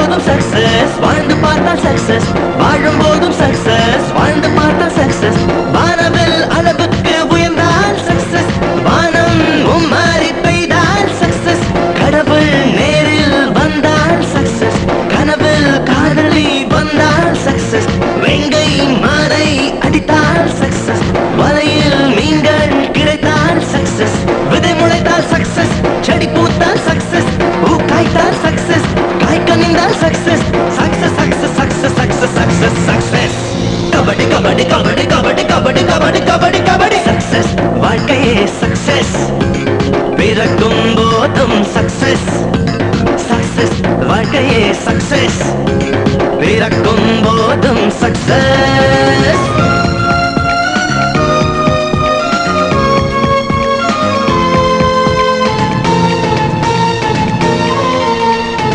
போதும் சக்சஸ், வாழ்ந்து பார்த்தால் சக்சஸ். வாழும் போதும் சக்சஸ், வாழ்ந்து பார்த்தால் சக்சஸ். வானவில் அளவுக்கு உயர்ந்தால் சக்சஸ், வானம் மும்மாறி பெய்தால் சக்சஸ். கடவுள் நேரில் வந்தால் சக்சஸ், கனவில் காதலி வந்தால் சக்சஸ். வெங்கை மாலை அடித்தால் சக்சஸ், வலையில் மீன்கள் கிடைத்தால் சக்சஸ். விதை முளைத்தால் சக்சஸ், செடி பூத்தால் சக்சஸ், பூ காய்த்தால் சக்சஸ், காய்க்க நின்றால் success. Success success success success success success. Kabaddi kabaddi kabaddi kabaddi kabaddi kabaddi kabaddi kabaddi. Success வாழ்க்கையே சக்சஸ், பிறக்கும் போதும் சக்சஸ். சக்சஸ் வாழ்க்கையே சக்சஸ், பிறக்கும் போதும் சக்சஸ்.